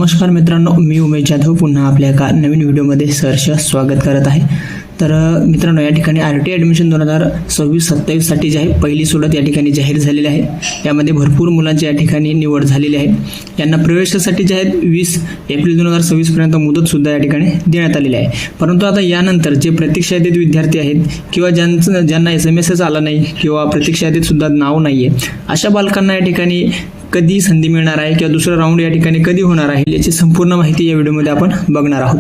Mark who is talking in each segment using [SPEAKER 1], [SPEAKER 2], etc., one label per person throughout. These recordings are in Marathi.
[SPEAKER 1] नमस्कार मित्रांनो, मी उमेश जाधव पुन्हा आपल्या एका नवीन व्हिडिओमध्ये सहर्ष स्वागत करत आहे। तर मित्रांनो, या ठिकाणी RT ॲडमिशन 2026-27 साठी जे आहे पहिली सोडत या ठिकाणी जाहीर झालेली आहे। यामध्ये भरपूर मुलांची या ठिकाणी निवड झालेली आहे। यांना प्रवेशासाठी जे आहेत 20 एप्रिल 2026 पर्यंत मुदत सुद्धा या ठिकाणी देण्यात आलेली आहे। परंतु आता यानंतर जे प्रतीक्षा यादीत विद्यार्थी आहेत किंवा ज्यांना SMS आला नाही किंवा प्रतीक्षा यादीत सुद्धा नाव नाहीये, अशा बालकांना या ठिकाणी कधी संधी मिळणार आहे किंवा दुसरा राऊंड या ठिकाणी कधी होणार आहे याची संपूर्ण माहिती या व्हिडिओमध्ये आपण बघणार आहोत।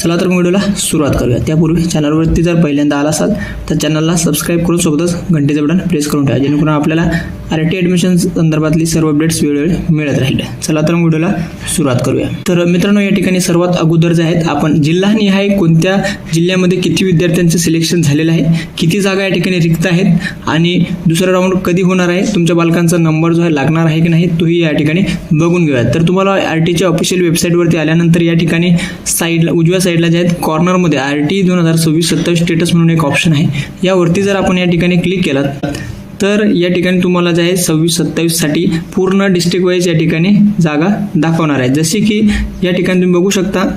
[SPEAKER 1] चला तर व्हिडिओला सुरुवात करूया। त्यापूर्वी चॅनलवरती जर पहिल्यांदा आला असाल तर चॅनलला सबस्क्राईब करून सोबतच घंटेचं बटन प्रेस करून ठेवा, जेणेकरून आपल्याला RT ॲडमिशन संदर्भातली सर्व अपडेट्स वेळोवेळी मिळत राहील। चला तर व्हिडिओला सुरुवात करूया। तर मित्रांनो, या ठिकाणी सर्वात अगोदर जे आहेत आपण जिल्हानिहाय कोणत्या जिल्ह्यामध्ये किती विद्यार्थ्यांचं सिलेक्शन झालेलं आहे, किती जागा या ठिकाणी रिक्त आहेत आणि दुसरा राऊंड कधी होणार आहे, तुमच्या बालकांचा नंबर जो आहे लागणार आहे की नाही तोही या ठिकाणी बघून घेऊया। तर तुम्हाला RTच्या ऑफिशियल वेबसाईटवरती आल्यानंतर या ठिकाणी साईडला उजव्या साईडला जे आहेत कॉर्नरमध्ये RT 2026-27 स्टेटस म्हणून एक ऑप्शन आहे। यावरती जर आपण या ठिकाणी क्लिक केलं तर या ठिकाणी तुम्हाला जे आहे 26-27 साठी पूर्ण डिस्ट्रिक्ट वाईज या ठिकाणी जागा दाखवणार आहे। जसे की या ठिकाणी तुम्ही बघू शकता,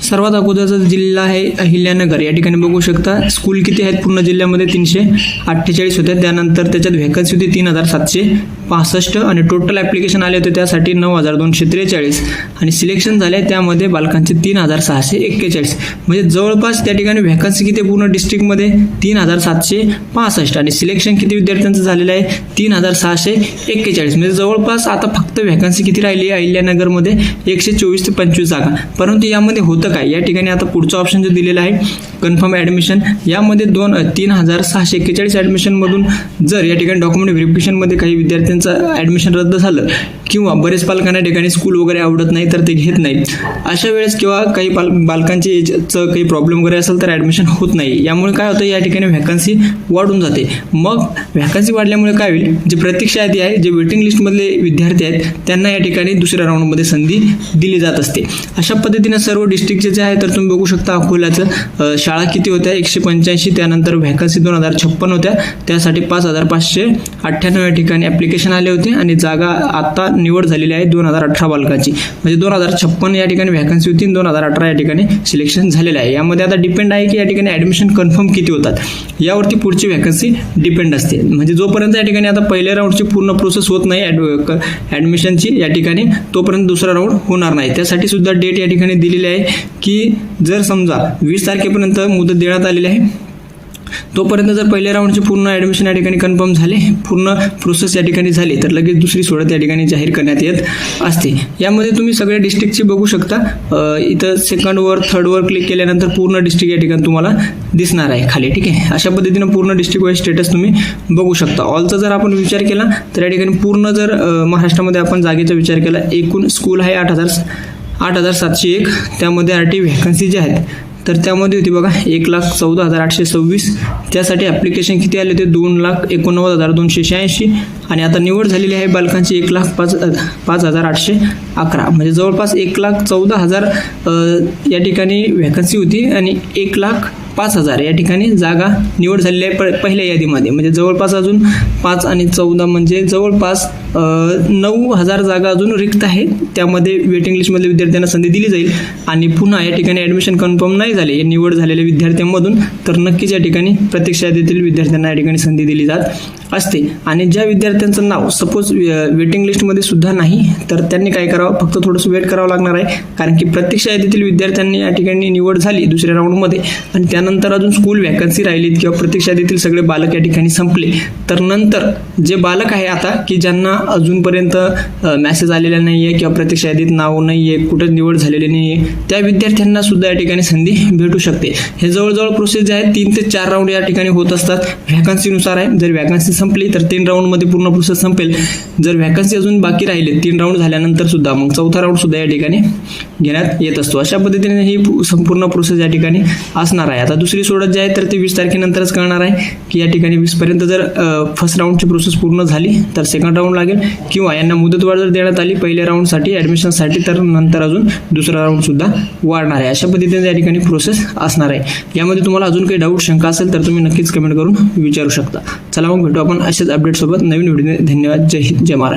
[SPEAKER 1] सर्वात अगोदरचा जिल्हा आहे अहिल्यानगर। या ठिकाणी बघू शकता स्कूल किती आहेत पूर्ण जिल्ह्यामध्ये 348 होते। त्यानंतर त्याच्यात व्हॅकन्सी होती 3765 आणि टोटल ॲप्लिकेशन आले होते त्यासाठी 9243 आणि सिलेक्शन झाले त्यामध्ये बालकांचे 3641। म्हणजे जवळपास त्या ठिकाणी व्हॅकन्सी किती पूर्ण डिस्ट्रिक्टमध्ये 3765 आणि सिलेक्शन किती विद्यार्थ्यांचं झालेलं आहे 3641। म्हणजे जवळपास आता फक्त व्हॅकन्सी किती राहिली आहे अहिल्यानगरमध्ये 124 ते 25 जागा। परंतु यामध्ये होतं काय, या ठिकाणी आता पुढचा ऑप्शन जो दिलेला आहे कन्फर्म ॲडमिशन, यामध्ये 3641 ॲडमिशनमधून जर या ठिकाणी डॉक्युमेंट व्हेरिफिकेशनमध्ये काही विद्यार्थ्यांचं ॲडमिशन रद्द झालं किंवा बरेच पालकांना ठिकाणी स्कूल वगैरे आवडत नाही तर ते घेत नाहीत, अशा वेळेस किंवा काही बालकांचे एजचं काही प्रॉब्लेम वगैरे असेल तर ॲडमिशन होत नाही। यामुळे काय होतं, या ठिकाणी व्हॅकन्सी वाढून जाते। मग व्हॅकन्सी वाढल्यामुळे काय होईल, जे प्रतीक्षा यादी आहे, जे वेटिंग लिस्टमधले विद्यार्थी आहेत त्यांना या ठिकाणी दुसऱ्या राऊंडमध्ये संधी दिली जात असते। अशा पद्धतीने सर्व डिस्ट्रिक्टचे जे आहे तर तुम्ही बघू शकता अकोल्याचं शाळा किती होत्या 185, त्यानंतर व्हॅकन्सी 2056 होत्या, त्यासाठी 5598 या ठिकाणी ॲप्लिकेशन आले होते आणि जागा आता निवड झालेली आहे 2018 बालकांची। म्हणजे 2056 या ठिकाणी व्हॅकन्सी होती, 2018 या ठिकाणी सिलेक्शन झालेलं आहे। यामध्ये आता डिपेंड आहे की या ठिकाणी ॲडमिशन कन्फर्म किती होतात, यावरती पुढची व्हॅकन्सी डिपेंड असते। म्हणजे जोपर्यंत या ठिकाणी आता पहिल्या राऊंडची पूर्ण प्रोसेस होत नाही ॲडमिशनची या ठिकाणी, तोपर्यंत दुसरा राऊंड होणार नाही। त्यासाठी सुद्धा डेट या ठिकाणी दिलेली आहे की जर समजा 20 तारखेपर्यंत मुदत देण्यात आलेली आहे, तोपर्यंत जर पहिल्या राऊंडचे पूर्ण ॲडमिशन या ठिकाणी कन्फर्म झाले, पूर्ण प्रोसेस या ठिकाणी झाली, तर लगेच दुसरी सोडत या ठिकाणी जाहीर करण्यात येत असते। यामध्ये तुम्ही सगळ्या डिस्ट्रिक्टची बघू शकता, इथं सेकंडवर थर्डवर क्लिक केल्यानंतर पूर्ण डिस्ट्रिक्ट या ठिकाणी तुम्हाला दिसणार आहे खाली, ठीक आहे। अशा पद्धतीनं पूर्ण डिस्ट्रिक्ट वाईज स्टेटस तुम्ही बघू शकता। ऑलचा जर आपण विचार केला तर या ठिकाणी पूर्ण जर महाराष्ट्रामध्ये आपण जागेचा विचार केला, एकूण स्कूल आहे 8701, त्यामध्ये RT व्हॅकन्सी जे आहेत तर त्यामध्ये होती बघा 1,14,826, त्यासाठी ॲप्लिकेशन किती आले होते 2,89,286 आणि आता निवड झालेली आहे बालकांची 1,05,811। म्हणजे जवळपास 1,14,000 या ठिकाणी व्हॅकन्सी होती आणि 1,05,000 या ठिकाणी जागा निवड झालेली आहे पहिल्या यादीमध्ये। म्हणजे जवळपास अजून 5 आणि 14 म्हणजे जवळपास 9,000 जागा अजून रिक्त आहेत। त्यामध्ये वेटिंग लिस्टमधल्या विद्यार्थ्यांना संधी दिली जाईल आणि पुन्हा या ठिकाणी ॲडमिशन कन्फर्म नाही झाले निवड झालेल्या विद्यार्थ्यांमधून तर नक्कीच या ठिकाणी प्रतीक्षा यादीतील विद्यार्थ्यांना या ठिकाणी संधी दिली जात असते। आणि ज्या विद्यार्थ्यांचं नाव सपोज वेटिंग लिस्टमध्ये सुद्धा नाही तर त्यांनी काय करावं, फक्त थोडंसं वेट करावं लागणार आहे, कारण की प्रतीक्षा यादीतील विद्यार्थ्यांनी या ठिकाणी निवड झाली दुसऱ्या राऊंडमध्ये आणि त्यानंतर अजून स्कूल व्हॅकन्सी राहिलीत किंवा प्रतीक्षा यादीतील सगळे बालक या ठिकाणी संपले, तर नंतर जे बालक आहे आता की ज्यांना अजूनपर्यंत मेसेज आलेला नाही आहे किंवा प्रतीक्षा यादीत नाव नाही आहे, कुठं निवड झालेली नाही आहे, त्या विद्यार्थ्यांना सुद्धा या ठिकाणी संधी भेटू शकते। हे जवळजवळ प्रोसेस जे आहे 3 ते 4 राऊंड या ठिकाणी होत असतात, व्हॅकन्सीनुसार आहे। जर व्हॅकन्सी संपली तर 3 राऊंडमध्ये पूर्ण प्रोसेस संपेल, जर व्हॅकन्सी अजून बाकी राहिले 3 राऊंड झाल्यानंतर सुद्धा मग 4था राऊंड सुद्धा या ठिकाणी घेण्यात येत असतो। अशा पद्धतीने ही संपूर्ण प्रोसेस या ठिकाणी असणार आहे। आता दुसरी सोडत जी आहे तर ती 20 तारखेनंतरच कळणार आहे की या ठिकाणी 20 पर्यंत जर फर्स्ट राऊंडची प्रोसेस पूर्ण झाली तर सेकंड राऊंड लागेल किंवा यांना मुदतवाढ जर देण्यात आली पहिल्या राऊंडसाठी ॲडमिशनसाठी तर नंतर अजून दुसरा राऊंड सुद्धा वाढणार आहे। अशा पद्धतीने या ठिकाणी प्रोसेस असणार आहे। यामध्ये तुम्हाला अजून काही डाऊट शंका असेल तर तुम्ही नक्कीच कमेंट करून विचारू शकता। चला मग भेटू आपण अशाच अपडेट सोबत नवीन व्हिडिओ। धन्यवाद। जय हिंद, जय महाराष्ट्र।